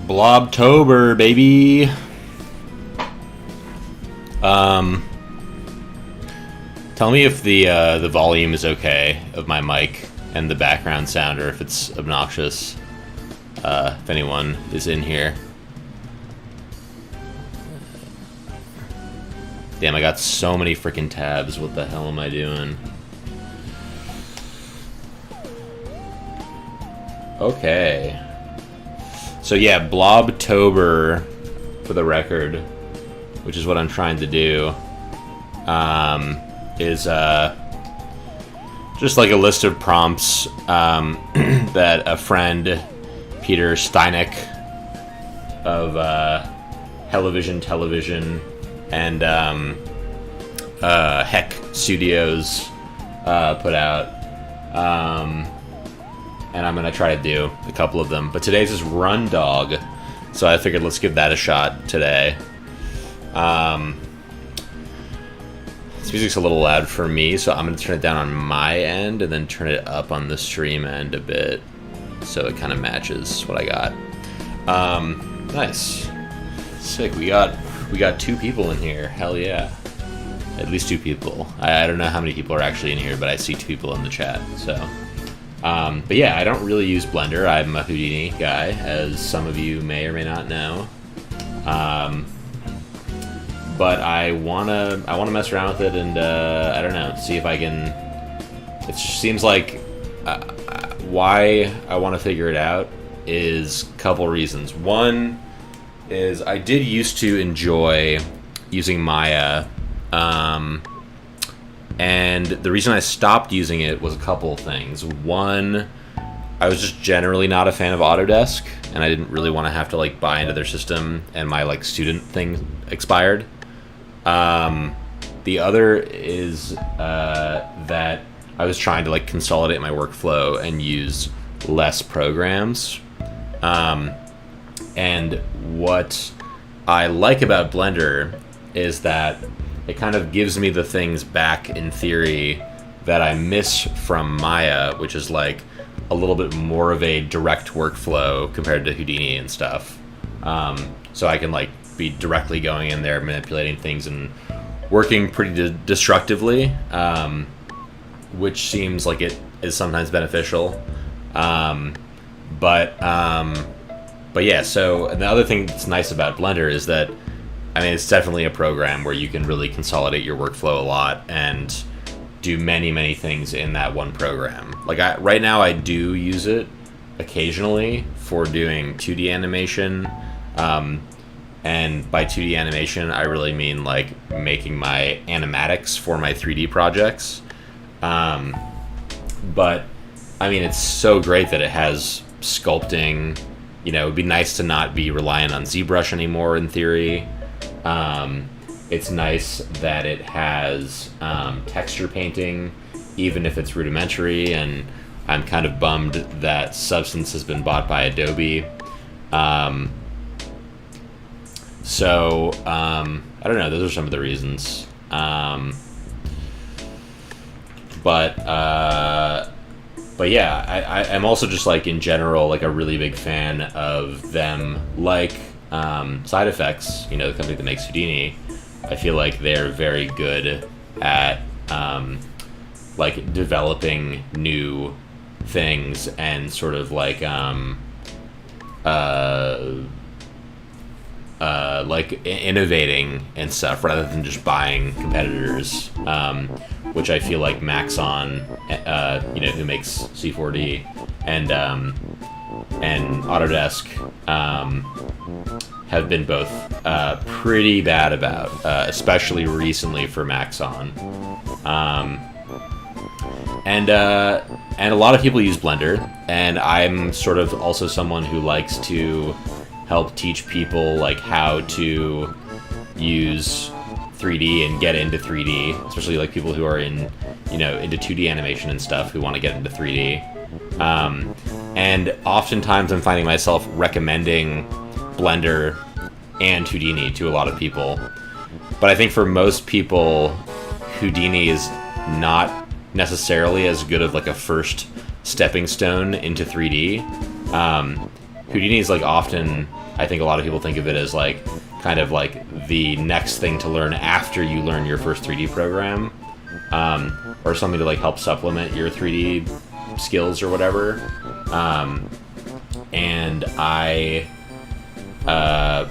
Blobtober, baby. Tell me if the volume is okay of my mic and the background sound, or if it's obnoxious. If anyone is in here. Damn, I got so many freaking tabs. What the hell am I doing? Okay. So yeah, Blobtober for the record, which is what I'm trying to do, is just like a list of prompts that a friend, Peter Steineck of Hellovision Television and Heck Studios put out. And I'm going to try to do a couple of them. But today's is Run Dog, so I figured let's give that a shot today. This music's a little loud for me, so I'm going to turn it down on my end and then turn it up on the stream end a bit so it kind of matches what I got. Nice. Sick. We got 2 people in here. Hell yeah. At least 2 people. I don't know how many people are actually in here, but I see 2 people in the chat, so... but yeah, I don't really use Blender. I'm a Houdini guy, as some of you may or may not know. But I wanna mess around with it and I don't know, see if I can. It seems like why I want to figure it out is a couple reasons. One is I did used to enjoy using Maya. And the reason I stopped using it was a couple of things. One, I was just generally not a fan of Autodesk, and I didn't really want to have to like buy into their system, and my like student thing expired. The other is that I was trying to like consolidate my workflow and use less programs. And what I like about Blender is that it kind of gives me the things back in theory that I miss from Maya, which is like a little bit more of a direct workflow compared to Houdini and stuff. So I can like be directly going in there, manipulating things and working pretty destructively, which seems like it is sometimes beneficial. But yeah, so the other thing that's nice about Blender is that, I mean, it's definitely a program where you can really consolidate your workflow a lot and do many, many things in that one program. Like right now I do use it occasionally for doing 2D animation. And by 2D animation, I really mean like making my animatics for my 3D projects. But I mean, it's so great that it has sculpting. You know, it'd be nice to not be reliant on ZBrush anymore in theory. It's nice that it has texture painting, even if it's rudimentary, and I'm kind of bummed that Substance has been bought by Adobe. So, I don't know, those are some of the reasons. But yeah, I'm also just like in general like a really big fan of them, like Side Effects, you know, the company that makes Houdini. I feel like they're very good at like developing new things and sort of like innovating and stuff rather than just buying competitors, which I feel like Maxon, you know, who makes C4D, and Autodesk have been both pretty bad about, especially recently for Maxon. And a lot of people use Blender, and I'm sort of also someone who likes to help teach people like how to use 3D and get into 3D, especially like people who are in, you know, into 2D animation and stuff who want to get into 3D. And oftentimes I'm finding myself recommending Blender and Houdini to a lot of people. But I think for most people, Houdini is not necessarily as good of like a first stepping stone into 3D. Houdini is like often, I think a lot of people think of it as like kind of like the next thing to learn after you learn your first 3D program, or something to like help supplement your 3D skills or whatever. And I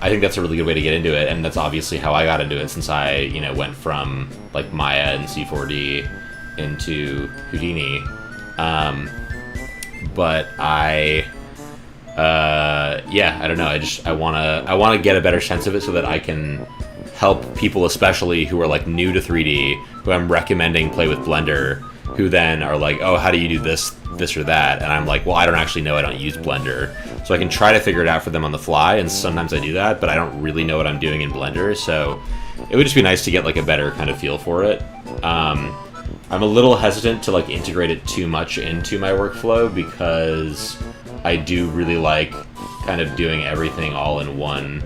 think that's a really good way to get into it, and that's obviously how I got into it, since I, you know, went from like Maya and C4D into Houdini. But I yeah, I don't know. I wanna get a better sense of it so that I can help people, especially who are like new to 3D, who I'm recommending play with Blender, who then are like, oh, how do you do this or that? And I'm like, well, I don't actually know. I don't use Blender. So I can try to figure it out for them on the fly, and sometimes I do that, but I don't really know what I'm doing in Blender. So it would just be nice to get like a better kind of feel for it. I'm a little hesitant to like integrate it too much into my workflow because I do really like kind of doing everything all in one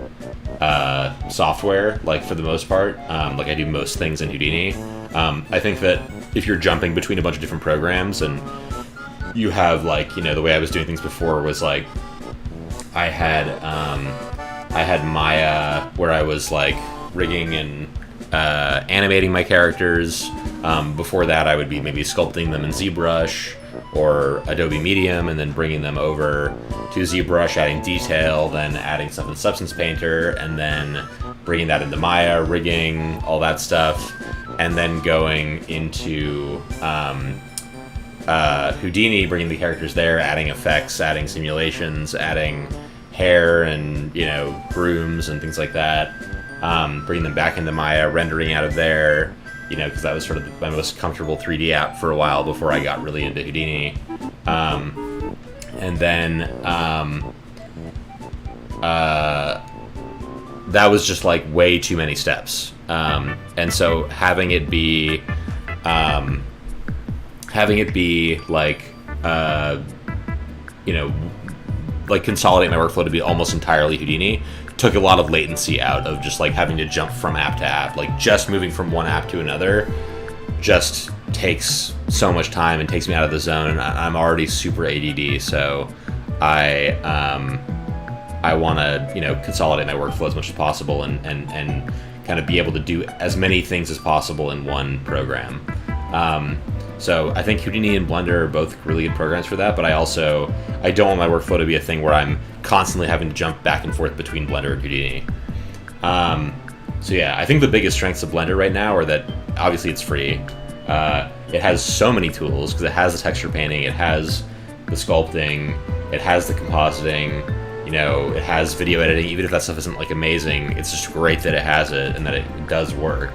software, like for the most part. Like I do most things in Houdini. I think that if you're jumping between a bunch of different programs and you have like, you know, the way I was doing things before was like I had Maya where I was like rigging and animating my characters. Before that, I would be maybe sculpting them in ZBrush or Adobe Medium and then bringing them over to ZBrush, adding detail, then adding stuff in Substance Painter, and then bringing that into Maya, rigging, all that stuff, and then going into Houdini, bringing the characters there, adding effects, adding simulations, adding hair and, you know, brooms and things like that, bringing them back into Maya, rendering out of there, you know, because that was sort of my most comfortable 3D app for a while before I got really into Houdini. And then that was just like way too many steps. And so having it be like, you know, like consolidate my workflow to be almost entirely Houdini took a lot of latency out of just like having to jump from app to app. Like just moving from one app to another just takes so much time and takes me out of the zone, and I'm already super ADD, so I want to, you know, consolidate my workflow as much as possible and kind of be able to do as many things as possible in one program. So I think Houdini and Blender are both really good programs for that, but I don't want my workflow to be a thing where I'm constantly having to jump back and forth between Blender and Houdini. So yeah, I think the biggest strengths of Blender right now are that obviously it's free. It has so many tools because it has the texture painting, it has the sculpting, it has the compositing, you know, it has video editing. Even if that stuff isn't like amazing, it's just great that it has it and that it does work.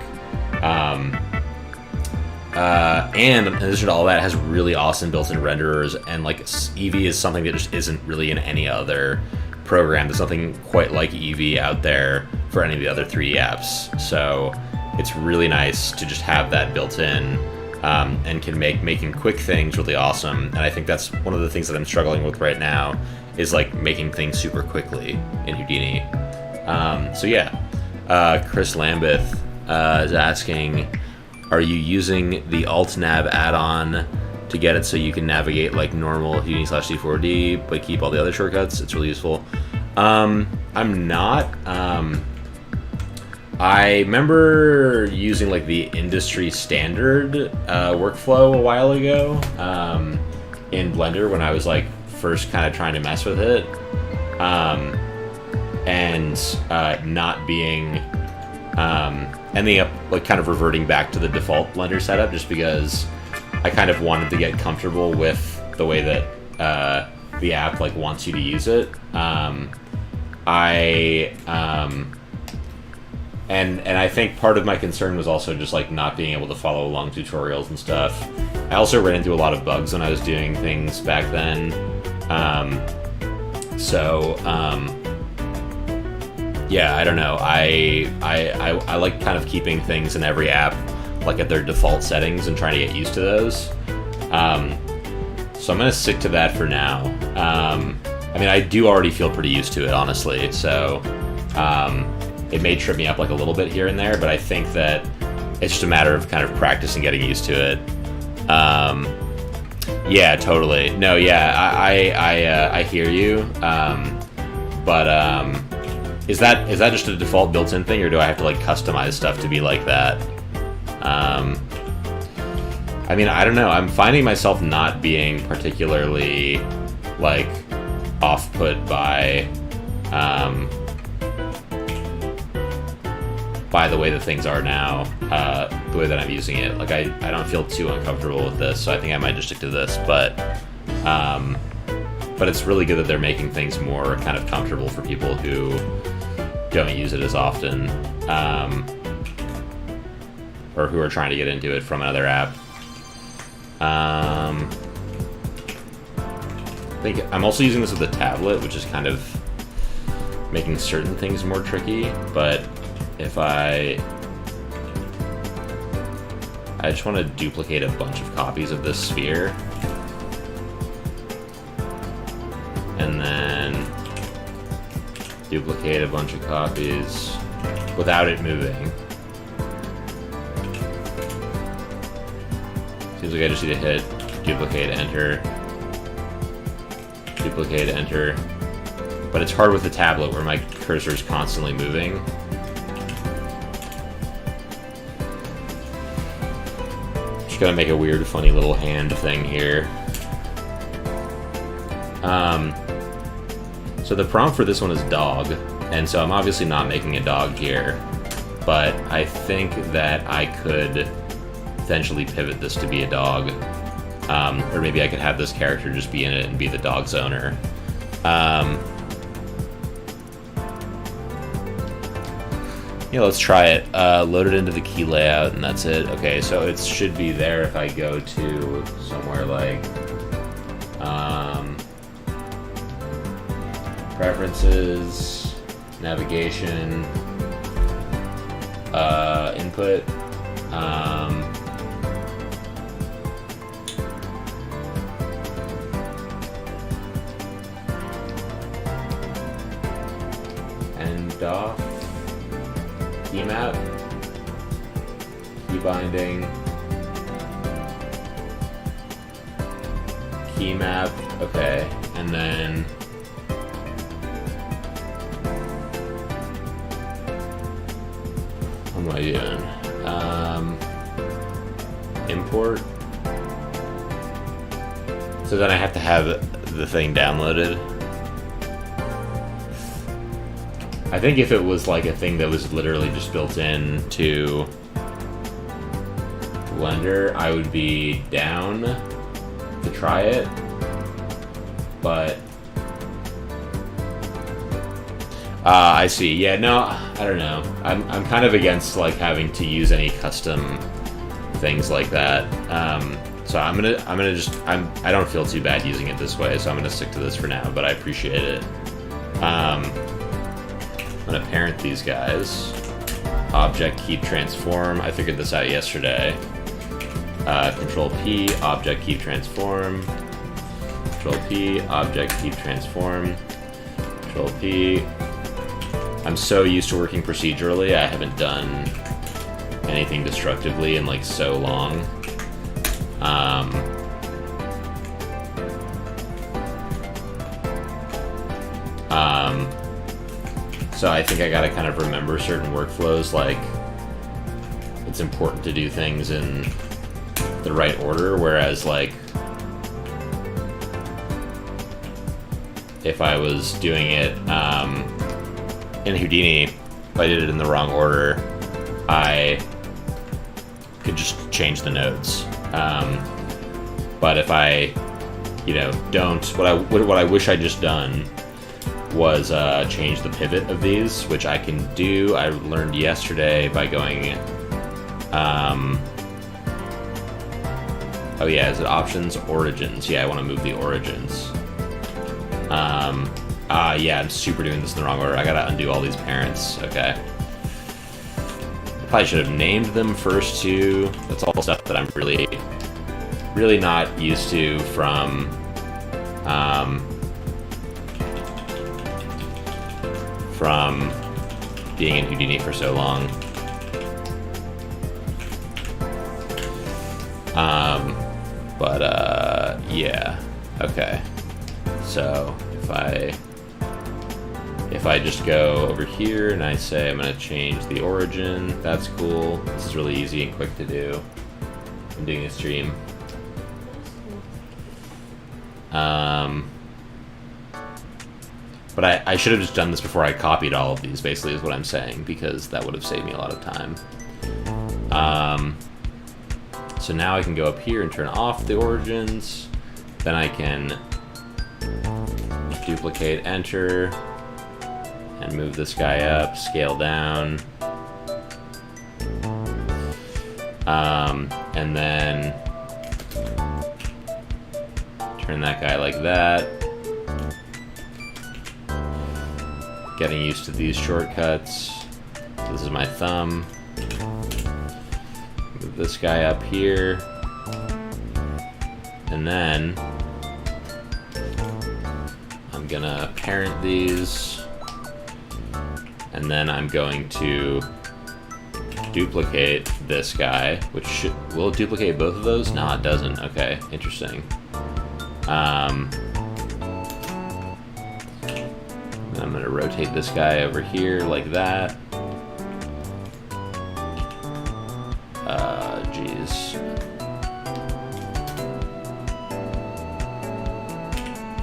And in addition to all that, it has really awesome built-in renderers, and like Eevee is something that just isn't really in any other program. There's nothing quite like Eevee out there for any of the other 3D apps. So it's really nice to just have that built in, and can making quick things really awesome. And I think that's one of the things that I'm struggling with right now is like making things super quickly in Houdini. So yeah, Chris Lambeth is asking, are you using the Alt-Nav add-on to get it so you can navigate like normal Houdini/C4D but keep all the other shortcuts? It's really useful. I'm not. I remember using like the industry standard workflow a while ago in Blender when I was like first kind of trying to mess with it, and not being ending up like kind of reverting back to the default Blender setup just because I kind of wanted to get comfortable with the way that the app like wants you to use it. And I think part of my concern was also just like not being able to follow along tutorials and stuff. I also ran into a lot of bugs when I was doing things back then. Yeah, I don't know. I like kind of keeping things in every app like at their default settings and trying to get used to those. So I'm gonna stick to that for now. I mean, I do already feel pretty used to it, honestly. So it may trip me up like a little bit here and there, but I think that it's just a matter of kind of practice and getting used to it. Yeah, totally. No, yeah, I hear you. But is that just a default built-in thing, or do I have to like customize stuff to be like that? I mean, I don't know. I'm finding myself not being particularly like off-put by the way that things are now, the way that I'm using it. Like I don't feel too uncomfortable with this, so I think I might just stick to this. But but it's really good that they're making things more kind of comfortable for people who don't use it as often, or who are trying to get into it from another app. I think I'm also using this with a tablet, which is kind of making certain things more tricky, but if I just want to duplicate a bunch of copies of this sphere, and then duplicate a bunch of copies without it moving. Seems like I just need to hit duplicate, enter, duplicate, enter. But it's hard with the tablet where my cursor is constantly moving. Just gonna make a weird, funny little hand thing here. So the prompt for this one is dog, and so I'm obviously not making a dog here, but I think that I could potentially pivot this to be a dog, or maybe I could have this character just be in it and be the dog's owner. Yeah, let's try it. Load it into the key layout, and that's it. Okay, so it should be there if I go to somewhere like preferences, navigation, input, and off, key map, key binding, key map, okay, and then what am I doing? Import. So then I have to have the thing downloaded. I think if it was like a thing that was literally just built in to Blender, I would be down to try it, but I see. Yeah, no, I don't know. I'm kind of against like having to use any custom things like that. So I'm gonna just I don't feel too bad using it this way, so I'm gonna stick to this for now. But I appreciate it. I'm gonna parent these guys. Object keep transform. I figured this out yesterday. Control P, object keep transform. Control P, object keep transform. Control P. I'm so used to working procedurally, I haven't done anything destructively in like so long. So I think I gotta kind of remember certain workflows, like it's important to do things in the right order, whereas like if I was doing it in Houdini, if I did it in the wrong order, I could just change the nodes. But if I, don't, what I wish I'd just done was change the pivot of these, which I can do. I learned yesterday by going, oh yeah, is it options, origins? Yeah, I want to move the origins. Yeah, I'm super doing this in the wrong order. I gotta undo all these parents. Okay. I probably should have named them first too. That's all stuff that I'm really not used to from being in Houdini for so long. Yeah. Okay. So if I just go over here and I say I'm going to change the origin, that's cool. This is really easy and quick to do. I'm doing a stream. But I should have just done this before I copied all of these, basically, is what I'm saying, because that would have saved me a lot of time. So now I can go up here and turn off the origins. Then I can duplicate, enter, and move this guy up, scale down. And then turn that guy like that. Getting used to these shortcuts. This is my thumb. Move this guy up here. And then I'm gonna parent these. And then I'm going to duplicate this guy, which will it duplicate both of those? No, it doesn't. Okay, interesting. I'm gonna rotate this guy over here like that. Geez.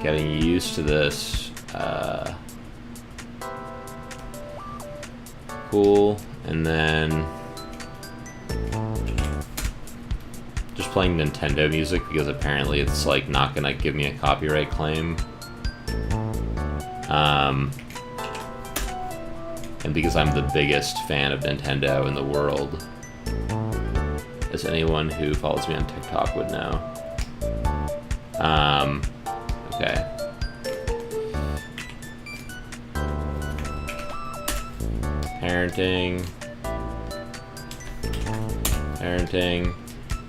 Getting used to this. Cool. And then just playing Nintendo music because apparently it's like not gonna give me a copyright claim. And because I'm the biggest fan of Nintendo in the world, as anyone who follows me on TikTok would know. Okay. Parenting.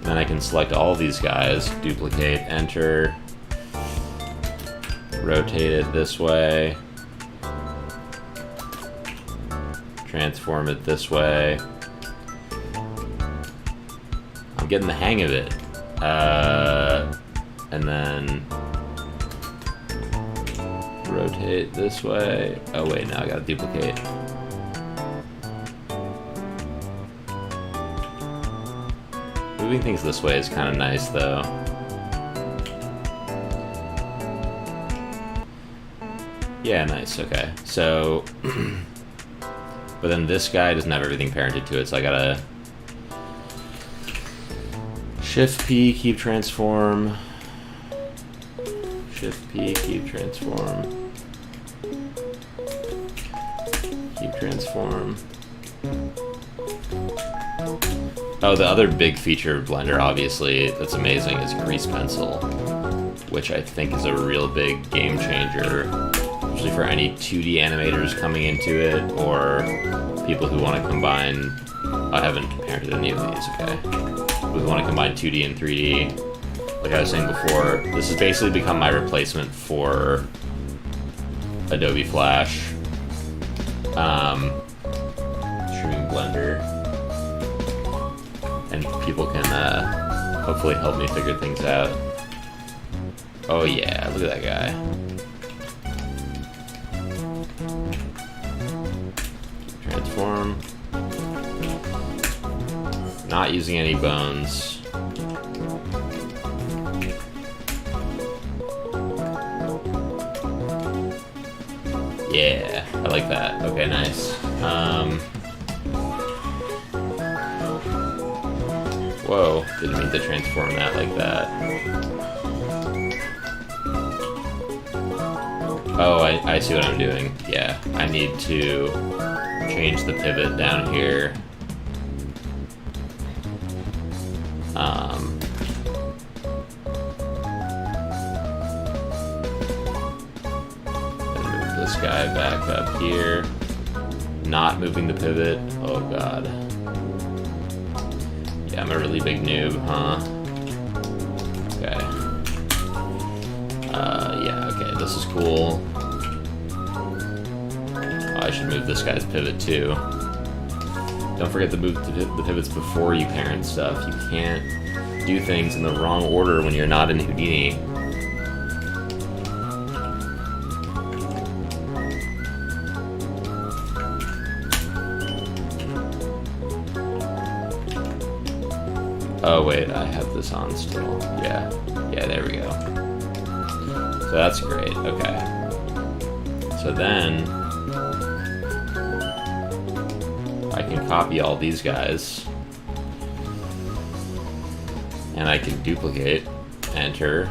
Then I can select all these guys, duplicate, enter, rotate it this way, transform it this way. I'm getting the hang of it. And then rotate this way. Oh wait, now I gotta duplicate. Moving things this way is kind of nice, though. Yeah, nice, okay. So, but then this guy doesn't have everything parented to it, so I gotta Shift P, keep transform. Shift P, keep transform. Keep transform. Oh, the other big feature of Blender, obviously, that's amazing, is Grease Pencil, which I think is a real big game changer, especially for any 2D animators coming into it, or people who want to combine... I haven't parented any of these, okay. People who want to combine 2D and 3D. Like I was saying before, this has basically become my replacement for Adobe Flash. Streaming Blender. And people can hopefully help me figure things out. Oh yeah, look at that guy. Transform. Not using any bones. Yeah, I like that. Okay, nice. Whoa, didn't mean to transform that like that. Oh, I see what I'm doing. Yeah, I need to change the pivot down here. Then move this guy back up here. Not moving the pivot. Oh god. Yeah, I'm a really big noob, huh? Okay. Yeah, okay, this is cool. Oh, I should move this guy's pivot too. Don't forget to move the pivots before you parent stuff. You can't do things in the wrong order when you're not in Houdini. Oh wait, I have this on still. Yeah, there we go. So that's great, okay. So then, I can copy all these guys, and I can duplicate, enter,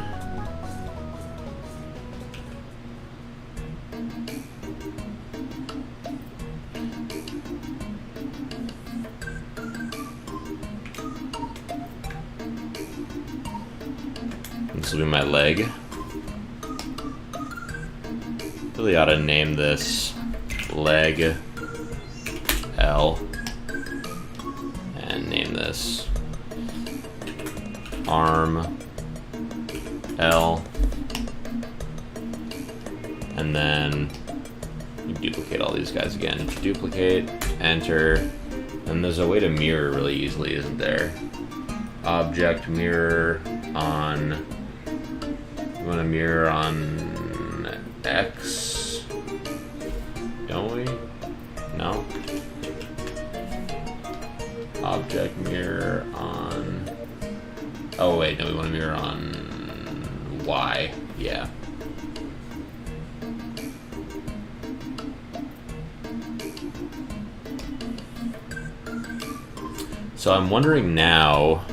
This will be my leg. Really ought to name this leg L. And name this arm L. And then you duplicate all these guys again. Duplicate, enter, and there's a way to mirror really easily, isn't there? Object mirror on, you want to mirror on X, don't we? No? Object mirror on, oh wait, no, we want to mirror on Y, yeah. So I'm wondering now,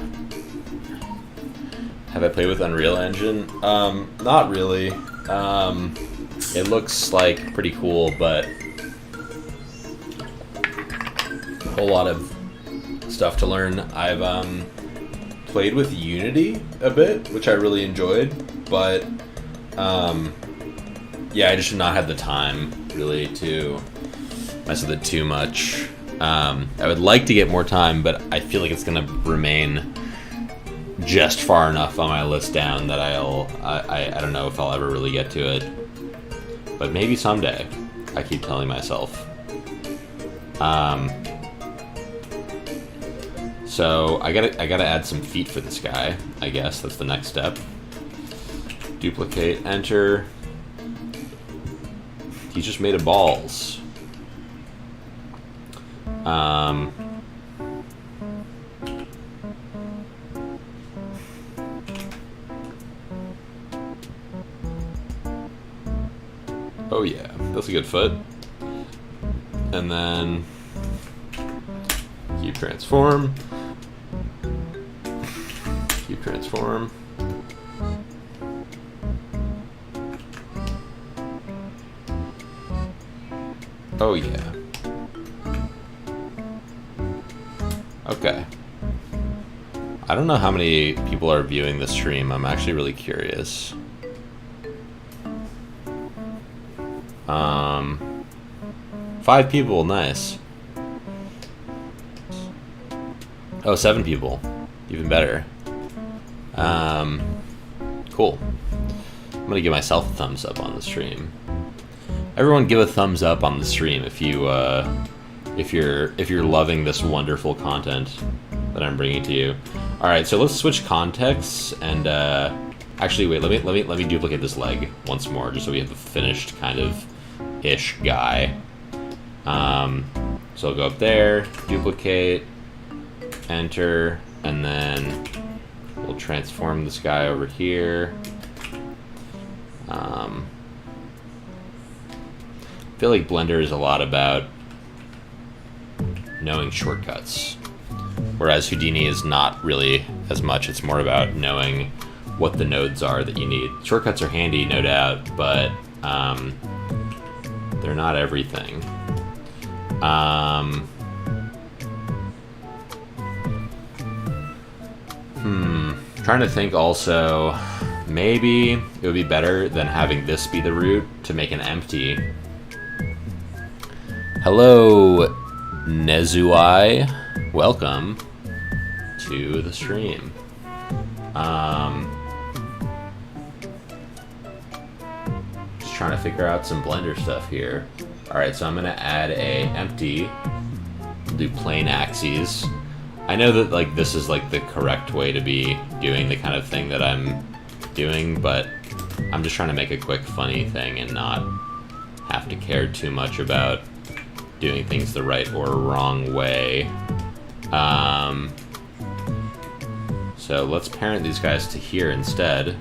have I played with Unreal Engine? Not really. It looks like pretty cool, but a whole lot of stuff to learn. I've played with Unity a bit, which I really enjoyed, but yeah, I just did not have the time really to mess with it too much. I would like to get more time, but I feel like it's gonna remain just far enough on my list down that I don't know if I'll ever really get to it, but maybe someday. I keep telling myself. So I gotta add some feet for this guy. I guess that's the next step. Duplicate, enter. He's just made of balls. Oh yeah, that's a good foot. And then cube transform. Cube transform. Oh yeah. Okay. I don't know how many people are viewing this stream. I'm actually really curious. 5 people, nice. Oh, 7 people, even better. Cool. I'm gonna give myself a thumbs up on the stream. Everyone, give a thumbs up on the stream if you're loving this wonderful content that I'm bringing to you. All right, so let's switch contexts and actually wait. Let me duplicate this leg once more, just so we have a finished kind of ish guy. So I'll go up there, duplicate, enter, and then we'll transform this guy over here. I feel like Blender is a lot about knowing shortcuts, whereas Houdini is not really as much. It's more about knowing what the nodes are that you need. Shortcuts are handy, no doubt, but they're not everything. Trying to think also, maybe it would be better than having this be the root to make an empty. Hello, Nezuai. Welcome to the stream. Just trying to figure out some Blender stuff here. Alright, so I'm gonna add a empty, do plain axes. I know that like this is like the correct way to be doing the kind of thing that I'm doing, but I'm just trying to make a quick funny thing and not have to care too much about doing things the right or wrong way. So let's parent these guys to here instead.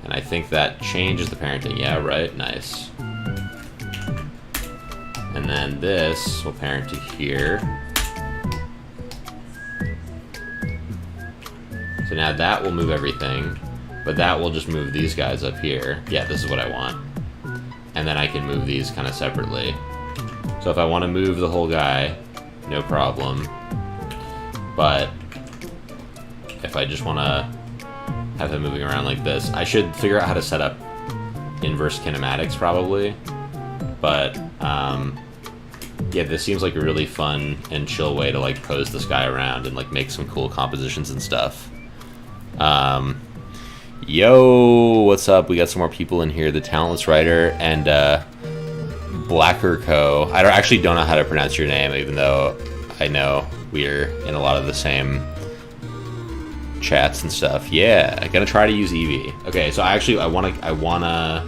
And I think that changes the parenting. Yeah, right? Nice. And then this will parent to here. So now that will move everything, but that will just move these guys up here. Yeah, this is what I want. And then I can move these kind of separately. So if I want to move the whole guy, no problem. But if I just want to have him moving around like this. I should figure out how to set up inverse kinematics probably, but yeah, this seems like a really fun and chill way to like pose this guy around and like make some cool compositions and stuff. Yo, what's up? We got some more people in here. The Talentless Writer and Blacker Co. I actually don't know how to pronounce your name, even though I know we're in a lot of the same chats and stuff. Yeah, I'm gonna try to use Eevee. Okay, so I wanna.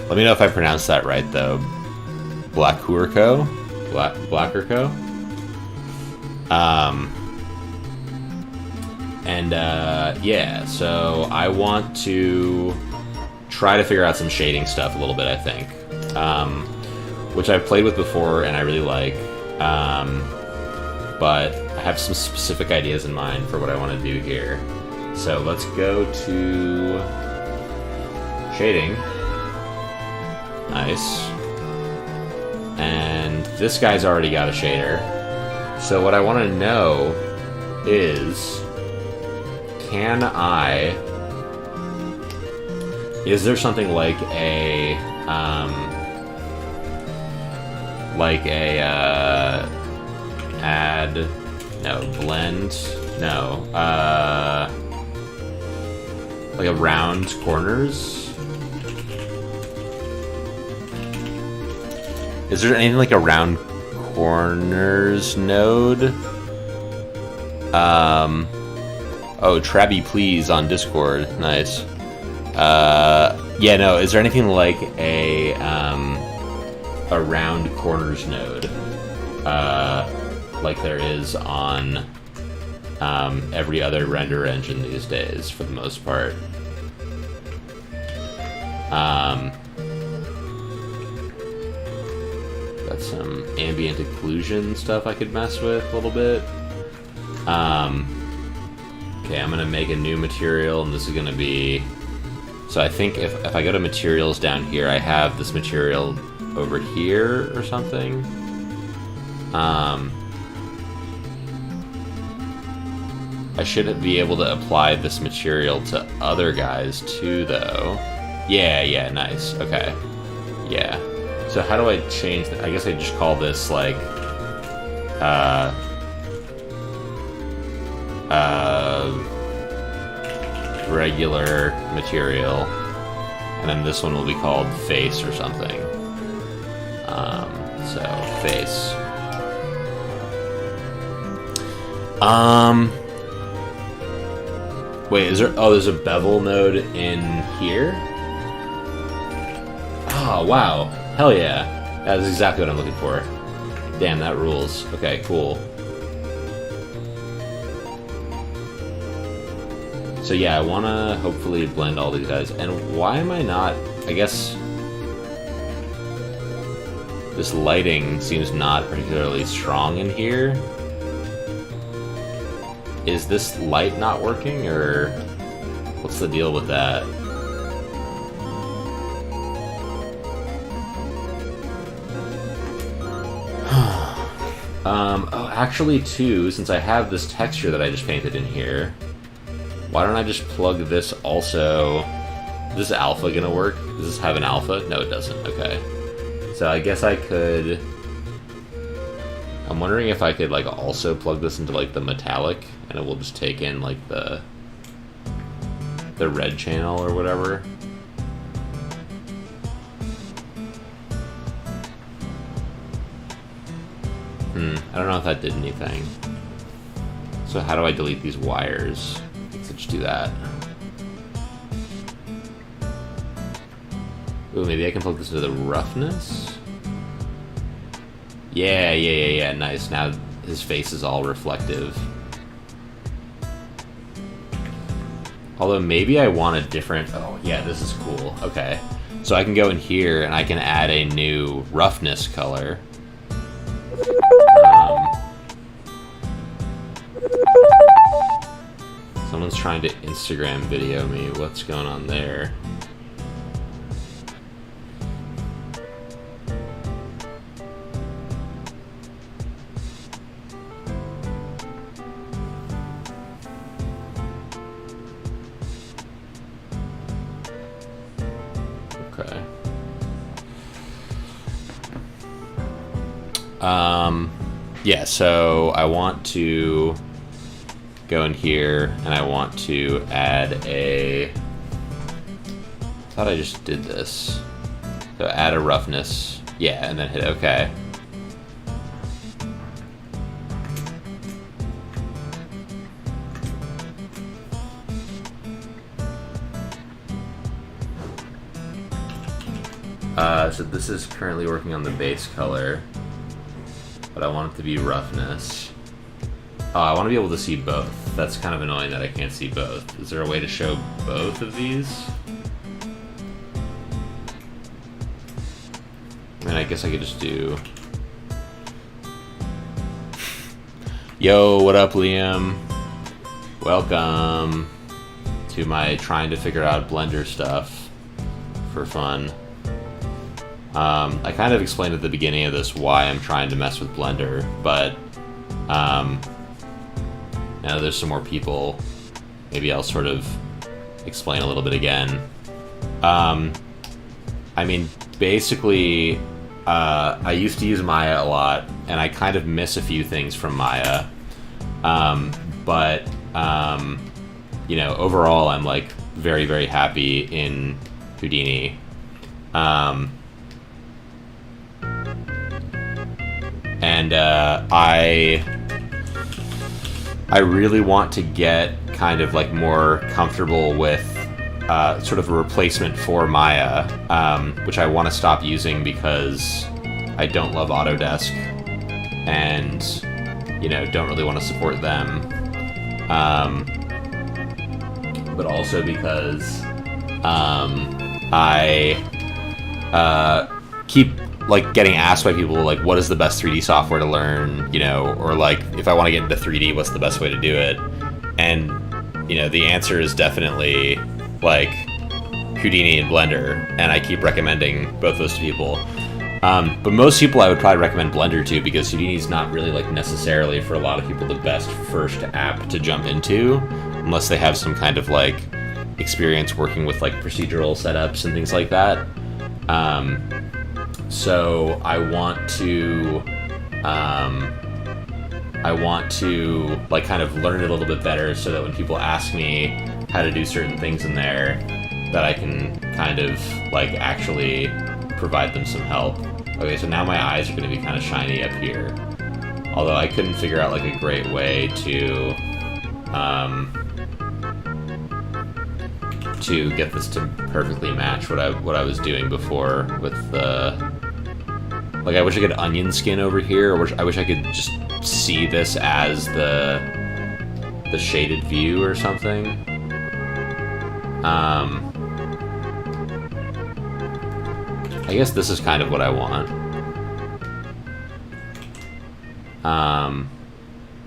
Let me know if I pronounced that right though. Blacker Co. Yeah, so I want to try to figure out some shading stuff a little bit, I think. Which I've played with before and I really like. But I have some specific ideas in mind for what I want to do here. So let's go to shading. Nice. And this guy's already got a shader. So what I want to know is, is there something like a like a round corners? Is there anything like a round corners node? Oh, Trabby Please on Discord. Nice. Yeah, no, is there anything like a round corners node? Like there is on every other render engine these days, for the most part. Got some ambient occlusion stuff I could mess with a little bit. Okay, I'm gonna make a new material, and this is gonna be... So I think if I go to materials down here, I have this material over here or something. I should be able to apply this material to other guys too, though. Yeah, nice. Okay. Yeah. So how do I change that? I guess I just call this, like, regular material. And then this one will be called face or something. So, face. Wait, is there... Oh, there's a bevel node in here? Oh, wow. Hell yeah. That is exactly what I'm looking for. Damn, that rules. Okay, cool. So yeah, I want to hopefully blend all these guys. And why am I not... I guess... This lighting seems not particularly strong in here. Is this light not working, or what's the deal with that? Oh, actually, too, since I have this texture that I just painted in here, why don't I just plug this also? Is this alpha gonna work? Does this have an alpha? No, it doesn't. Okay. So I guess I could... I'm wondering if I could, like, also plug this into, like, the metallic, and it will just take in, like, the red channel or whatever. I don't know if that did anything. So how do I delete these wires? Let's just do that. Ooh, maybe I can plug this into the roughness? Yeah, nice. Now his face is all reflective. Although maybe I want a different... Oh, yeah, this is cool. Okay. So I can go in here and I can add a new roughness color. Someone's trying to Instagram video me. What's going on there? Okay. Yeah, so I want to go in here and I want to add a... I thought I just did this. So add a roughness. Yeah, and then hit OK. So this is currently working on the base color, but I want it to be roughness. Oh, I want to be able to see both. That's kind of annoying that I can't see both. Is there a way to show both of these? I mean, I guess I could just do... Yo, what up, Liam? Welcome to my trying to figure out Blender stuff for fun. I kind of explained at the beginning of this why I'm trying to mess with Blender, but now there's some more people. Maybe I'll sort of explain a little bit again. I mean, basically, I used to use Maya a lot, and I kind of miss a few things from Maya. But you know, overall, I'm like very, very happy in Houdini. And I really want to get kind of like more comfortable with sort of a replacement for Maya, which I want to stop using because I don't love Autodesk and, you know, don't really want to support them. But also because I keep like getting asked by people like, what is the best 3D software to learn, you know, or like if I want to get into 3D, what's the best way to do it? And you know, the answer is definitely like Houdini and Blender, and I keep recommending both those to people. But most people I would probably recommend Blender to, because Houdini's not really like necessarily for a lot of people the best first app to jump into, unless they have some kind of like experience working with like procedural setups and things like that. So I want to like kind of learn it a little bit better so that when people ask me how to do certain things in there, that I can kind of like actually provide them some help. Okay, so now my eyes are going to be kind of shiny up here. Although I couldn't figure out like a great way to get this to perfectly match what I was doing before with the... Like, I wish I could onion skin over here, or I wish I could just see this as the shaded view or something. I guess this is kind of what I want.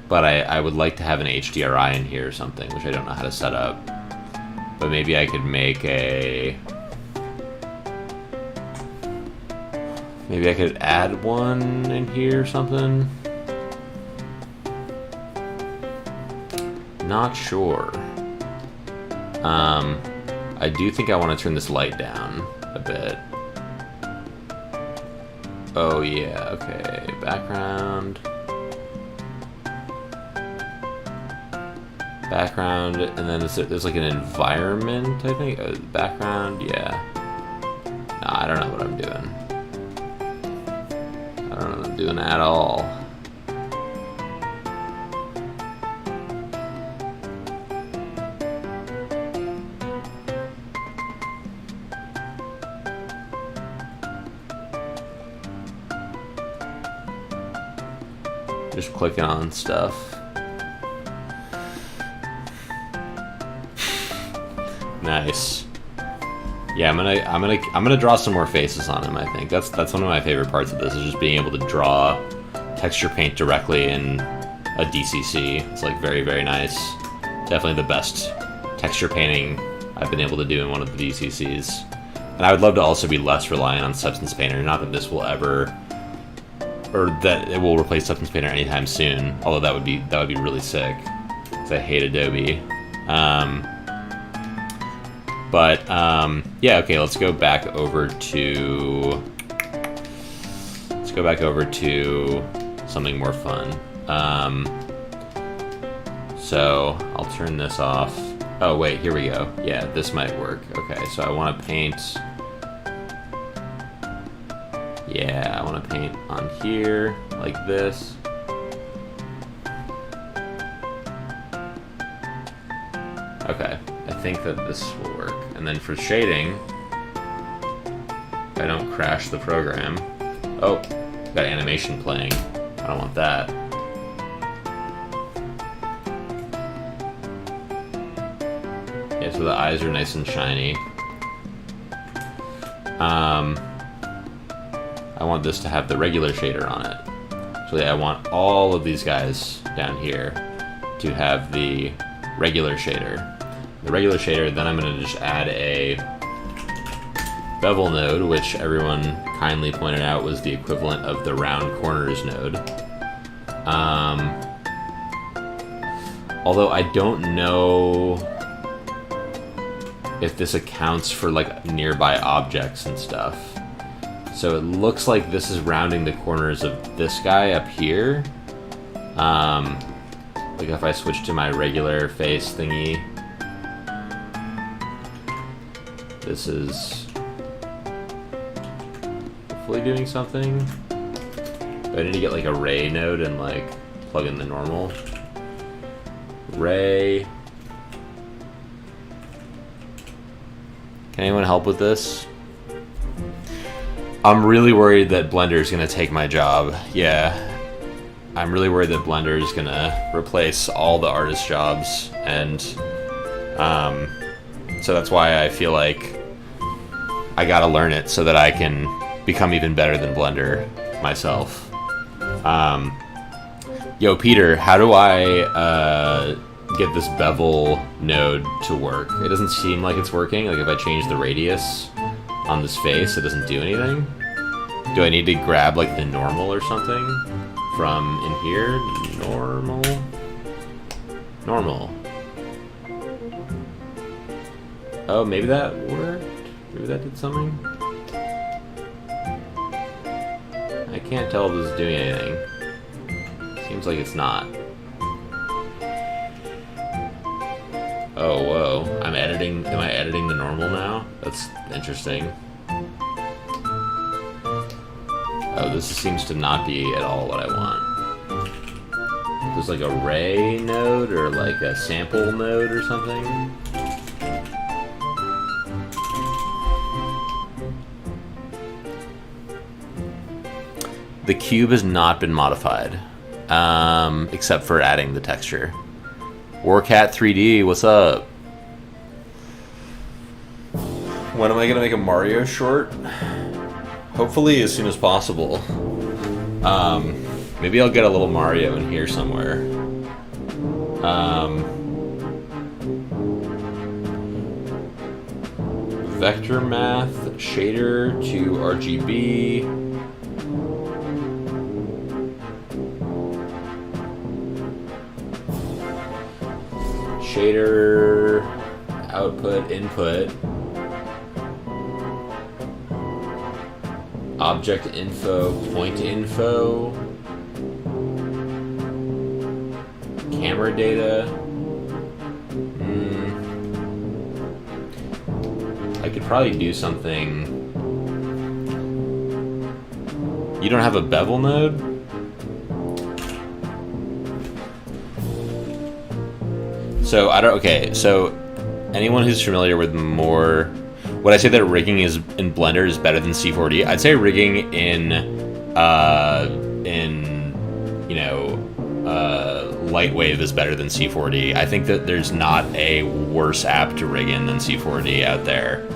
But I would like to have an HDRI in here or something, which I don't know how to set up. But maybe I could make a... Maybe I could add one in here or something. Not sure. I do think I want to turn this light down a bit. Oh yeah, okay. Background. Background, and then there's like an environment, I think. Background, yeah. Nah, I don't know what I'm doing. I don't know what I'm doing at all. Just clicking on stuff. Nice. Yeah, I'm gonna draw some more faces on him. I think that's one of my favorite parts of this, is just being able to draw texture paint directly in a DCC. It's like very, very nice. Definitely the best texture painting I've been able to do in one of the DCCs. And I would love to also be less reliant on Substance Painter. Not that this will ever, or that it will replace Substance Painter anytime soon. Although that would be But yeah, okay. Let's go back over to something more fun. So I'll turn this off. Oh wait, here we go. Yeah, this might work. Okay, so I want to paint. Yeah, I want to paint on here like this. Okay, I think that this will work. And then for shading, if I don't crash the program. Oh, got animation playing. I don't want that. Yeah, so the eyes are nice and shiny. I want this to have the regular shader on it. So yeah, I want all of these guys down here to have the regular shader. The regular shader, then I'm going to just add a bevel node, which everyone kindly pointed out was the equivalent of the round corners node. Although I don't know if this accounts for like nearby objects and stuff. So it looks like this is rounding the corners of this guy up here. Like if I switch to my regular face thingy, this is hopefully doing something. Do I need to get like a ray node and like plug in the normal ray? Can anyone help with this? I'm really worried that Blender is going to take my job. Yeah. I'm really worried that Blender is going to replace all the artist jobs. And so that's why I feel like I got to learn it so that I can become even better than Blender myself. Yo, Peter, how do I get this bevel node to work? It doesn't seem like it's working. Like if I change the radius on this face, it doesn't do anything. Do I need to grab like the normal or something from in here? Normal. Oh, maybe that worked? Maybe that did something? I can't tell if this is doing anything. Seems like it's not. Oh, whoa. Am I editing the normal now? That's interesting. Oh, this seems to not be at all what I want. There's like a ray node or like a sample node or something. The cube has not been modified, except for adding the texture. Warcat 3D, what's up? When am I gonna make a Mario short? Hopefully as soon as possible. Maybe I'll get a little Mario in here somewhere. Vector math, shader to RGB. Shader, output, input, object info, point info, camera data. I could probably do something. You don't have a bevel node? So okay, so anyone who's familiar with more, would I say that rigging is in Blender is better than C4D? I'd say rigging in Lightwave is better than C4D. I think that there's not a worse app to rig in than C4D out there.